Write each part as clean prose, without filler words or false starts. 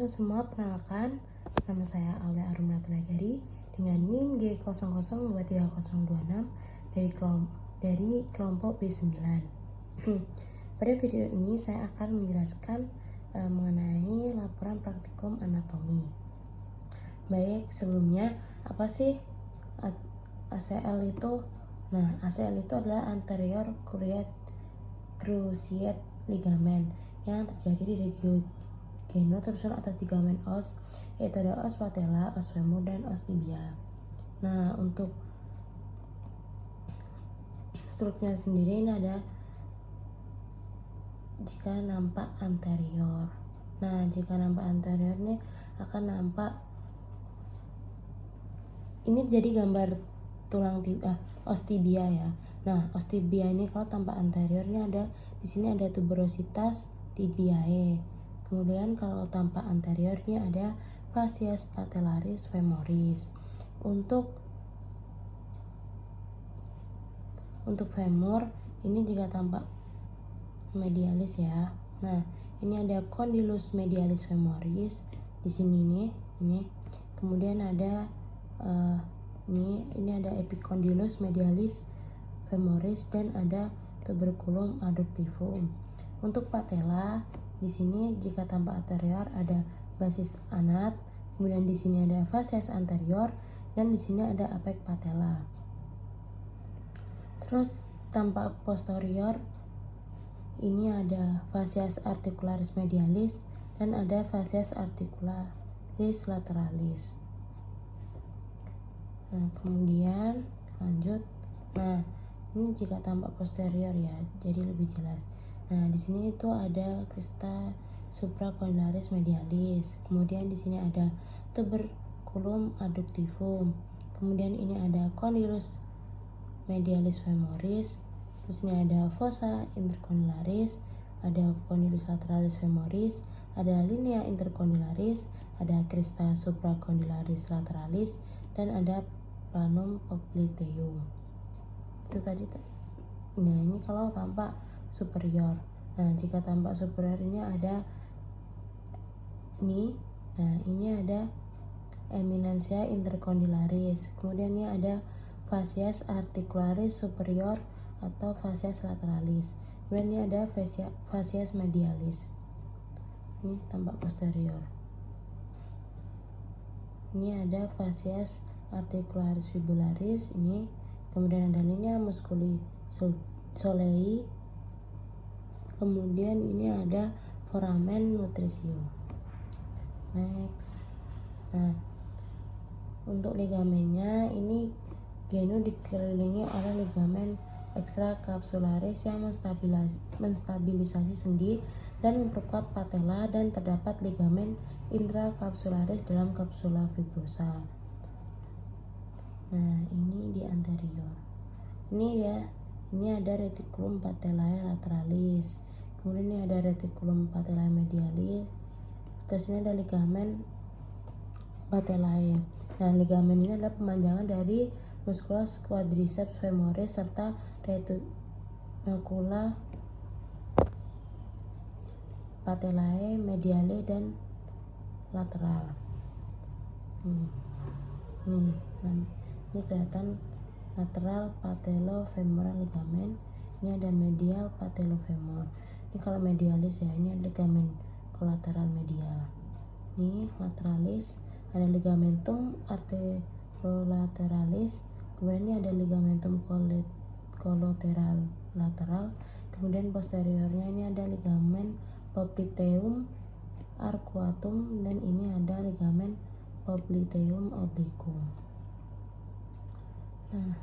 Halo semua, perkenalkan, nama saya Aulia Arumnatunagari dengan NIM G002326 dari kelompok B9. Pada video ini saya akan menjelaskan mengenai laporan praktikum anatomi. Baik, sebelumnya apa sih ACL itu? Nah, ACL itu adalah anterior cruciate ligament yang terjadi di region tersusun atas ligamen os, yaitu ada os patella, os femur, dan os tibia. Nah, untuk strukturnya sendiri ini ada jika nampak anterior. Nah, jika nampak anterior ini akan nampak ini jadi gambar tulang os tibia ya. Nah, os tibia ini kalau tampak anteriornya ada di sini ada tuberositas tibiae. Kemudian kalau tampak anteriornya ada fascias patellaris femoris. Untuk femur ini jika tampak medialis ya. Nah, ini ada condylus medialis femoris di sini ini. Kemudian ada ini ada epicondylus medialis femoris dan ada tuberculum adductivum. Untuk patella di sini jika tampak anterior ada basis anat, kemudian di sini ada fascias anterior dan di sini ada apek patella. Terus tampak posterior ini ada fascias articularis medialis dan ada fascias articularis lateralis. Nah, kemudian lanjut. Nah, ini jika tampak posterior ya, jadi lebih jelas. Nah, di sini itu ada crista supracondylaris medialis. Kemudian di sini ada tuberculum adductivum. Kemudian ini ada condylus medialis femoris. Terus ini ada fossa intercondylaris, ada condylus lateralis femoris, ada linea intercondylaris, ada crista supracondylaris lateralis, dan ada planum popliteum. Itu tadi. Nah, ini kalau tampak superior. Nah, jika tampak superior ini ada ini. Nah, ini ada eminentia intercondylaris. Kemudian ini ada fascias articularis superior atau fascias lateralis. Kemudian ini ada fascias medialis. Ini tampak posterior. Ini ada fascias articularis fibularis ini. Kemudian ada linea musculi solei. Kemudian ini ada foramen nutritium. Next. Nah, untuk ligamennya ini genu dikelilingi oleh ligamen extracapsularis yang menstabilisasi sendi dan memperkuat patella, dan terdapat ligamen intracapsularis dalam kapsula fibrosa. Nah, ini di anterior. Ini ada reticulum patellae lateralis. Kemudian ini ada reticulum patellae medialis. Terus ini ada ligamen patellae. Nah, ligamen ini adalah pemanjangan dari musculus quadriceps femoris serta reticula patellae mediale dan lateral. Ini kelihatan lateral patellofemoral ligamen. Ini ada medial patellofemor. Ini kalau medialis ya, ini ada ligamen kolateral medial. Ini lateralis ada ligamentum anterolateralis. Kemudian ini ada ligamentum collateral lateral. Kemudian posteriornya ini ada ligamen popliteum arcuatum, dan ini ada ligamen popliteum obliquum. Nah,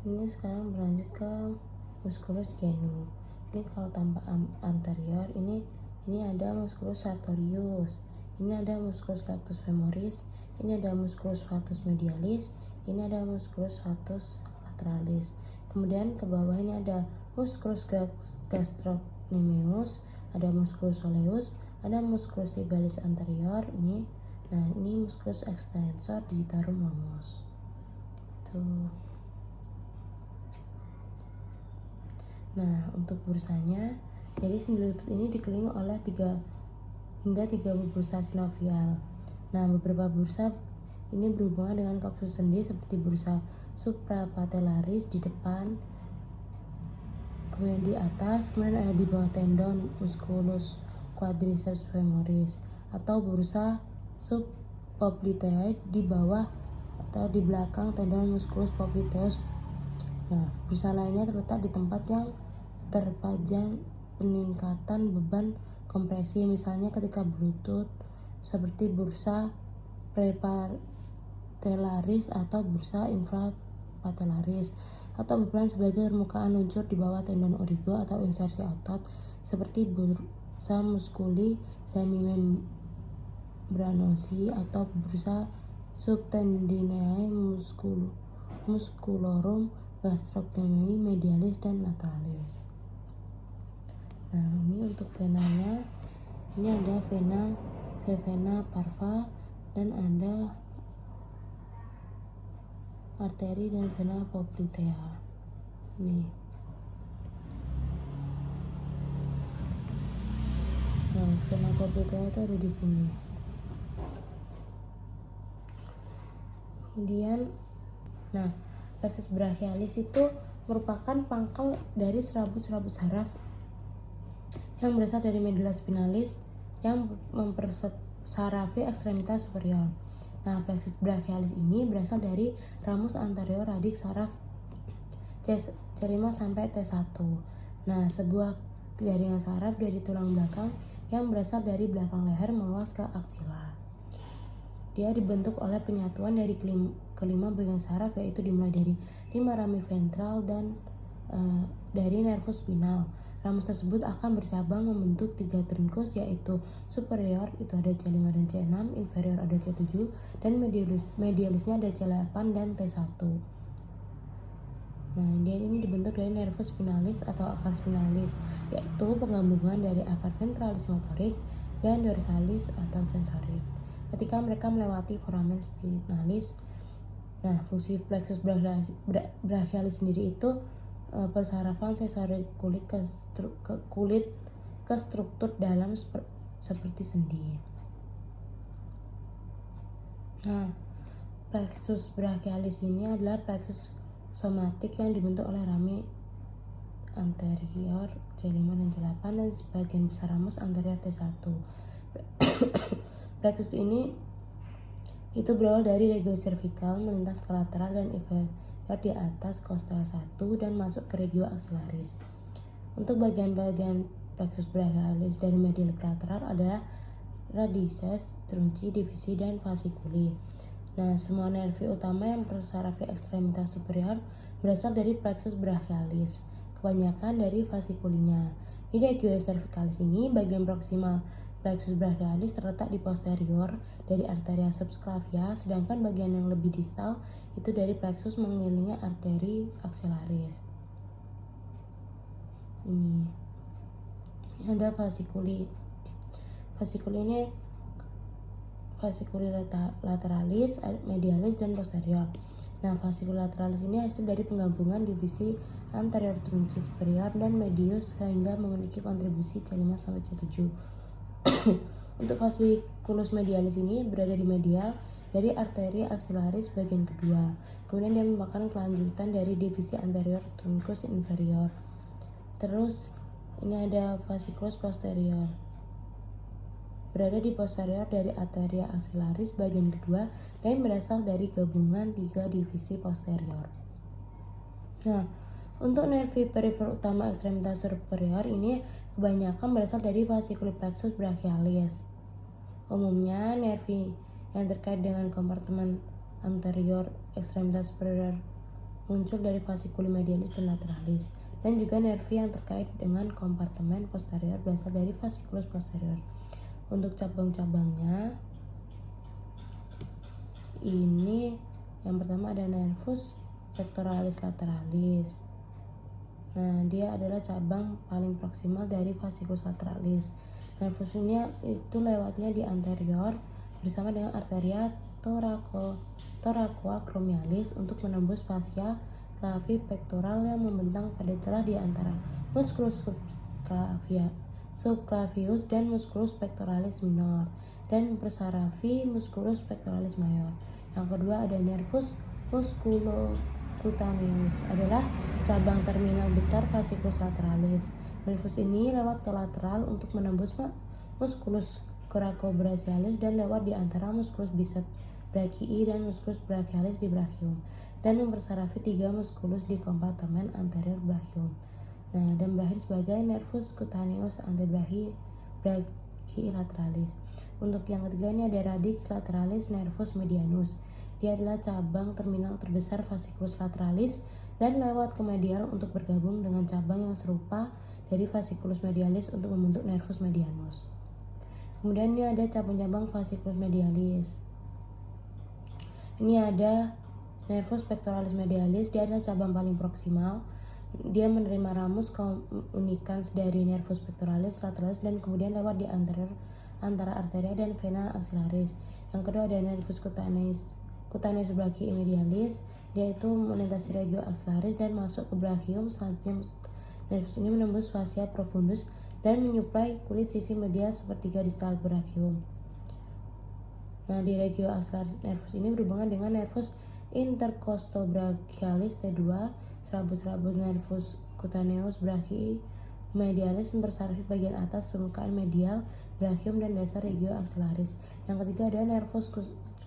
ini sekarang berlanjut ke musculus genu. Ini kalau tampak anterior ini ada musculus sartorius, ini ada musculus flatus femoris, ini ada musculus flatus medialis, ini ada musculus flatus lateralis. Kemudian ke bawah ini ada musculus gastrocnemius, ada musculus soleus, ada musculus tibialis anterior ini. Nah, ini musculus extensor digitorum longus. Tuh. Nah, untuk bursanya, jadi sendi lutut ini dikelilingi oleh 3 hingga 30 bursa sinovial. Nah, beberapa bursa ini berhubungan dengan kapsul sendi seperti bursa suprapatellaris di depan, kemudian di atas, kemudian ada di bawah tendon musculus quadriceps femoris, atau bursa subpopliteae di bawah atau di belakang tendon musculus popliteus. Nah, bursa lainnya terletak di tempat yang terpajang peningkatan beban kompresi, misalnya ketika berlutut, seperti bursa prepatellaris atau bursa infrapatellaris, atau berperan sebagai permukaan luncur di bawah tendon origo atau insersi otot, seperti bursa musculi semimembranosi atau bursa subtendinae musculorum gastrocnemiae medialis dan lateralis. Nah, ini untuk venanya, ini ada vena cava dan ada arteri dan vena poplitea. Nih. Nah, vena poplitea itu ada di sini. Kemudian, nah, plexus brachialis itu merupakan pangkal dari serabut-serabut saraf yang berasal dari medulla spinalis yang mempersarafi ekstremitas superior. Nah, plexus brachialis ini berasal dari ramus anterior radix saraf C5 sampai T1. Nah, sebuah jaringan saraf dari tulang belakang yang berasal dari belakang leher meluas ke aksila. Dia dibentuk oleh penyatuan dari kelima bagian saraf, yaitu dimulai dari 5 rami ventral dan dari nervus spinal. Ramus tersebut akan bercabang membentuk 3 trunkus, yaitu superior itu ada C5 dan C6, inferior ada C7, dan medialisnya ada C8 dan T1. Nah, dia ini dibentuk dari nervus spinalis atau akar spinalis, yaitu penggabungan dari akar ventralis motorik dan dorsalis atau sensorik. Ketika mereka melewati foramen spinalis, nah, fungsi plexus brachialis sendiri itu persarafan sensori kulit ke struktur dalam seperti sendi. Nah, plexus brachialis ini adalah plexus somatik yang dibentuk oleh rami anterior C5 dan C8 dan sebagian besar ramus anterior T1. Plexus ini itu berawal dari regio cervical, melintas ke lateral dan inferior di atas costal 1 dan masuk ke regio axillaris. Untuk bagian-bagian plexus brachialis dari medial ke lateral ada radices, trunci, divisi, dan fasciculi. Nah, semua nervi utama yang persarafi ekstremitas superior berasal dari plexus brachialis, kebanyakan dari fascikulinya. Di regio cervicalis ini, bagian proksimal plexus brachialis terletak di posterior dari arteria subclavia, sedangkan bagian yang lebih distal itu dari plexus mengelilingi arteri axillaris. Ini ada fasciculi. Fasciculi ini fasciculi lateralis, medialis, dan posterior. Nah, fasciculi lateralis ini hasil dari penggabungan divisi anterior trunci superior dan medius sehingga memiliki kontribusi C5 sampai C7. Untuk fasciculus medialis ini berada di medial dari arteri axillaris bagian kedua. Kemudian dia merupakan kelanjutan dari divisi anterior truncus inferior. Terus ini ada fasciculus posterior. Berada di posterior dari arteria axillaris bagian kedua dan berasal dari gabungan 3 divisi posterior. Nah, untuk nervi perifer utama ekstremitas superior ini kebanyakan berasal dari fasciculi plexus brachialis. Umumnya nervi yang terkait dengan kompartemen anterior ekstremitas superior muncul dari fasciculi medialis dan lateralis, dan juga nervi yang terkait dengan kompartemen posterior berasal dari fasciculus posterior. Untuk cabang-cabangnya ini yang pertama ada nervus pectoralis lateralis. Nah, dia adalah cabang paling proksimal dari fasciculus lateralis. Nervus ini itu lewatnya di anterior bersama dengan arteria thoracoacromialis untuk menembus fascia clavi pectoral yang membentang pada celah di antara musculus subclavia subclavius dan musculus pectoralis minor, dan mempersarafi musculus pectoralis mayor. Yang kedua ada nervus musculocutaneus, adalah cabang terminal besar fasciculus lateralis. Nervus ini lewat ke lateral untuk menembus musculus coracobrachialis dan lewat di antara musculus biceps brachii dan musculus brachialis di brachium, dan mempersarafi 3 musculus di kompartemen anterior brachium. Nah, dan berakhir sebagai nervus cutaneus antebrachii lateralis. Untuk yang ketiga ini ada radix lateralis nervus medianus. Dia adalah cabang terminal terbesar fasciculus lateralis dan lewat ke medial untuk bergabung dengan cabang yang serupa dari fasciculus medialis untuk membentuk nervus medianus. Kemudian ini ada cabang-cabang fasciculus medialis. Ini ada nervus pectoralis medialis, dia adalah cabang paling proksimal. Dia menerima ramus communicans dari nervus pectoralis lateralis dan kemudian lewat di antara arteria dan vena axillaris. Yang kedua ada nervus cutaneus brachii medialis, dia itu melintasi regio axillaris dan masuk ke brachium. Selanjutnya nervus ini menembus fascia profundus dan menyuplai kulit sisi medial sepertiga distal brachium. Nah, di regio axillaris nervus ini berhubungan dengan nervus intercostobrachialis T2, serabut-serabut nervus cutaneus brachii medialis mempersarafi bagian atas permukaan medial brachium dan dasar regio axillaris. Yang ketiga ada nervus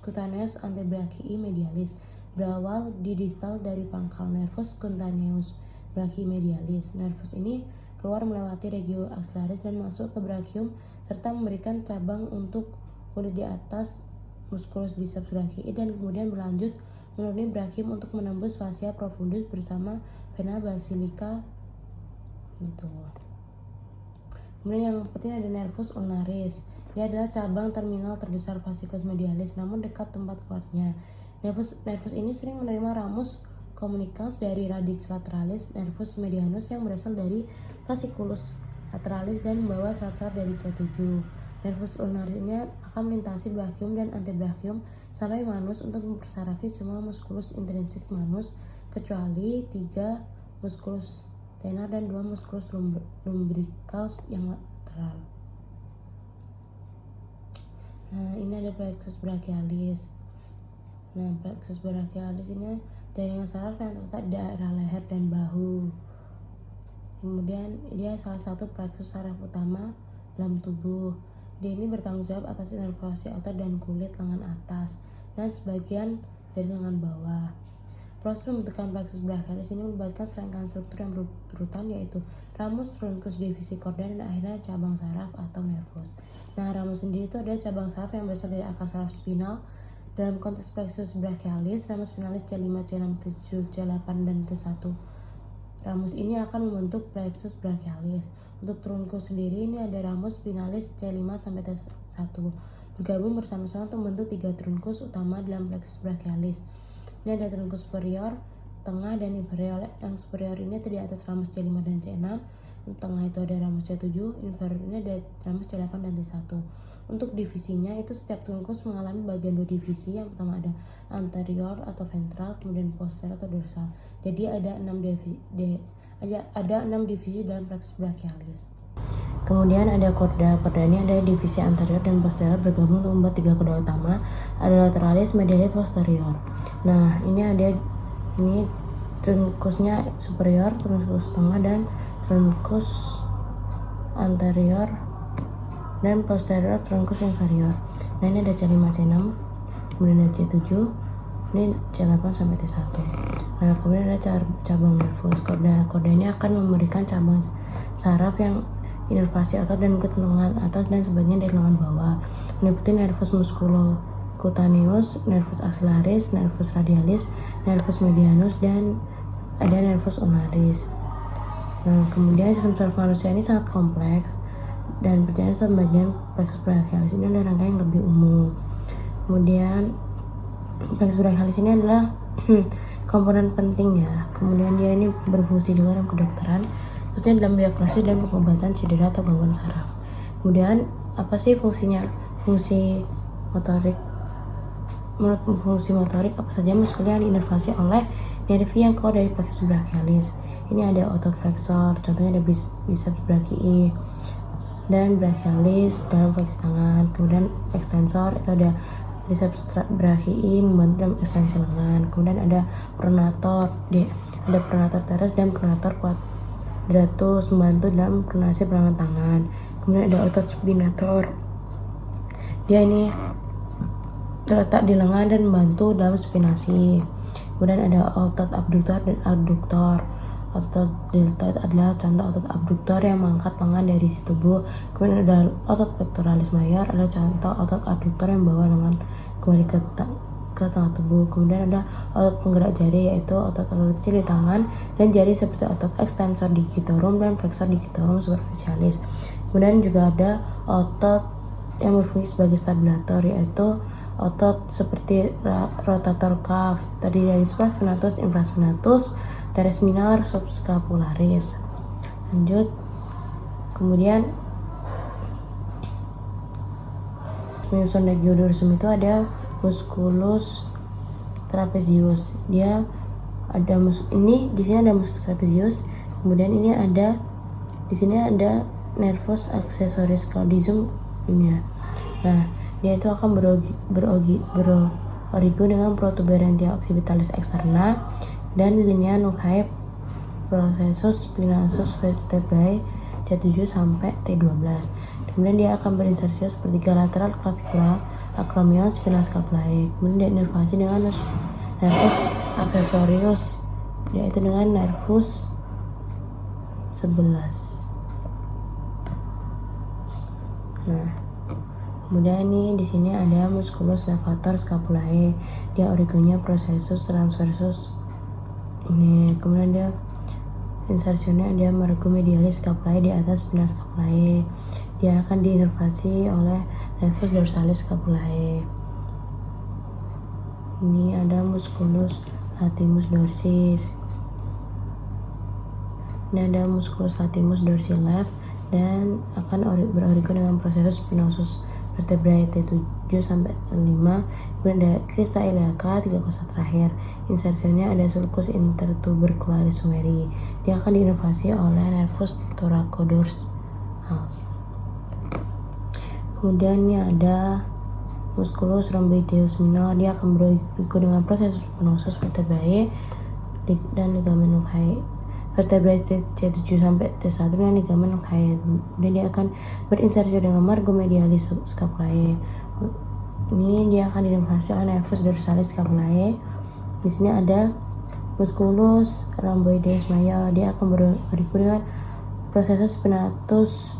cutaneus antebrachii medialis, berawal di distal dari pangkal nervus cutaneus brachii medialis. Nervus ini keluar melewati regio axillaris dan masuk ke brachium serta memberikan cabang untuk kulit di atas musculus biceps brachii dan kemudian berlanjut menuruni brachium untuk menembus fascia profundus bersama vena basilica gitu. Kemudian yang penting ada nervus ulnaris. Dia adalah cabang terminal terbesar fasciculus medialis namun dekat tempat keluarnya. Nervus ini sering menerima ramus communicans dari radix lateralis nervus medianus yang berasal dari fasciculus lateralis dan membawa serat-serat dari C7. Nervus ulnaris ini akan melintasi brachium dan antebrachium sampai manus untuk mempersarafi semua musculus intrinsik manus kecuali 3 musculus tenar dan 2 musculus lumbricals yang lateral. Nah, ini ada plexus brachialis. Nah, plexus brachialis ini jaringan saraf yang terletak di daerah leher dan bahu. Kemudian dia salah satu plexus saraf utama dalam tubuh. Dia ini bertanggung jawab atas inervasi otot dan kulit lengan atas dan sebagian dari lengan bawah. Proses pembentukan plexus brachialis ini melibatkan serangkaian struktur yang berurutan yaitu ramus, truncus, divisi korda, dan akhirnya cabang saraf atau nervus. Nah, ramus sendiri itu adalah cabang saraf yang berasal dari akar saraf spinal. Dalam konteks plexus brachialis, ramus spinalis C5, C6, T7, C8, dan T1. Ramus ini akan membentuk plexus brachialis. Untuk truncus sendiri ini ada ramus spinalis C5 sampai T1 bergabung bersama-sama untuk membentuk 3 truncus utama dalam plexus brachialis. Ini ada truncus superior, tengah, dan inferior. Yang superior ini terdiri atas ramus C5 dan C6. Untuk tengah itu ada ramus C7, inferior ini ada ramus C8 dan T1. Untuk divisinya itu setiap truncus mengalami bagian 2 divisi. Yang pertama ada anterior atau ventral, kemudian posterior atau dorsal. Jadi ada 6 divisi dalam plexus brachialis. Kemudian ada korda. Korda ini ada divisi anterior dan posterior bergabung untuk membuat 3 korda utama. Ada lateralis, medialis, posterior. Nah, ini truncusnya superior, truncus tengah, dan truncus anterior dan posterior truncus inferior. Nah, ini ada C5, C6, kemudian ada C7, ini C8 sampai T1. Nah, kemudian ada cabang nervus. Korda ini akan memberikan cabang saraf yang inervasi otot dan kulit lengan atas dan sebagian dari lengan bawah. Meliputi nervus musculocutaneus, nervus axillaris, nervus radialis, nervus medianus, dan ada nervus ulnaris. Nah, kemudian sistem saraf manusia ini sangat kompleks dan percaya sebagian plexus brachialis ini adalah rangkaian yang lebih umum. Kemudian plexus brachialis ini adalah komponen penting ya. Kemudian dia ini berfungsi juga dalam kedokteran, khususnya dalam diagnosis dan pengobatan cedera atau gangguan saraf. Kemudian apa sih fungsinya? Fungsi motorik. Menurut fungsi motorik apa saja muskel yang diinervasi oleh nervi yang keluar dari plexus brachialis? Ini ada otot flexor, contohnya ada biceps brachii, dan brachialis dalam fleksi tangan. Kemudian extensor itu ada triceps brachii membantu dalam ekstensi lengan. Kemudian ada pronator, ada pronator teres dan pronator quadratus membantu dalam pronasi pergelangan tangan. Kemudian ada otot spinator, dia ini terletak di lengan dan membantu dalam spinasi. Kemudian ada otot abduktor dan adduktor. Otot deltoid adalah contoh otot abduktor yang mengangkat lengan dari sisi tubuh. Kemudian ada otot pectoralis major adalah contoh otot adduktor yang membawa lengan kembali ke tengah tubuh. Kemudian ada otot penggerak jari, yaitu otot-otot kecil di tangan dan jari seperti otot extensor digitorum dan flexor digitorum superficialis. Kemudian juga ada otot yang berfungsi sebagai stabilator, yaitu otot seperti rotator cuff, tadi dari supraspinatus, infraspinatus, teres minor, subscapularis. Lanjut, kemudian menyusun legiodorsum itu ada musculus trapezius. Dia ada di sini ada musculus trapezius. Kemudian ini ada di sini ada nervus accessoris claudicum ini. Nah, dia itu akan berorigo dengan protuberantia occipitalis externa dan linea nuchae processus spinosus vertebrae C7 sampai T12. Kemudian dia akan berinsersi seperti lateral clavicula, acromion, spina scapulae. Kemudian dia inervasi dengan nervus accessorius, yaitu dengan nervus 11. Nah, kemudian ini di sini ada musculus levator scapulae, dia origonya processus transversus ini. Kemudian dia insersinya dia margo medialis scapulae di atas spina scapulae. Dia akan diinervasi oleh nervus dorsalis scapulae. Ini ada musculus latimus dorsis. Ini ada musculus latimus dorsi left dan akan berorigo dengan processus spinosus vertebrae T7 sampai 5. Kemudian ada crista iliaca 3 kosa terakhir. Insersinya ada sulcus intertubercularis sumeri. Dia akan diinervasi oleh nervus thoracodorsals. Kemudian ini ada musculus rhomboideus minor. Dia akan berorigo dengan processus spinosus vertebrae dan ligamen nuchae vertebrae C7 sampai T1 dengan ligamen nuchae. Kemudian dia akan berinsersi dengan margo medialis scapulae. Ini dia akan diinervasi oleh nervus dorsalis scapulae. Di sini ada musculus rhomboideus major. Dia akan berorigo dengan processus spinatus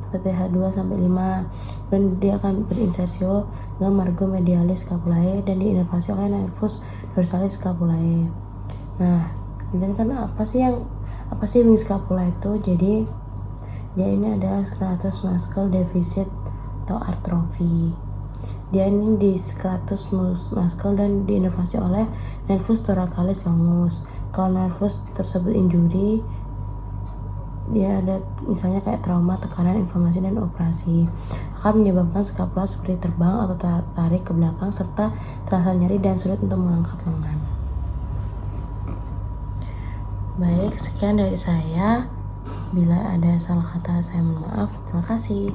PTH2 sampai 5. Dan dia akan berinsersio dengan margo medialis scapulae dan diinervasi oleh nervus dorsalis scapulae. Nah, kemudian kan apa sih wing scapula itu? Jadi dia ini ada scratus muscle deficit atau atrophy. Dia ini di scratus muscle dan diinervasi oleh nervus thoracalis longus. Kalau nervus tersebut injury, dia ada misalnya kayak trauma, tekanan, inflamasi, dan operasi, akan menyebabkan scapula seperti terbang atau tarik ke belakang serta terasa nyeri dan sulit untuk mengangkat lengan. Baik, sekian dari saya. Bila ada salah kata, saya mohon maaf. Terima kasih.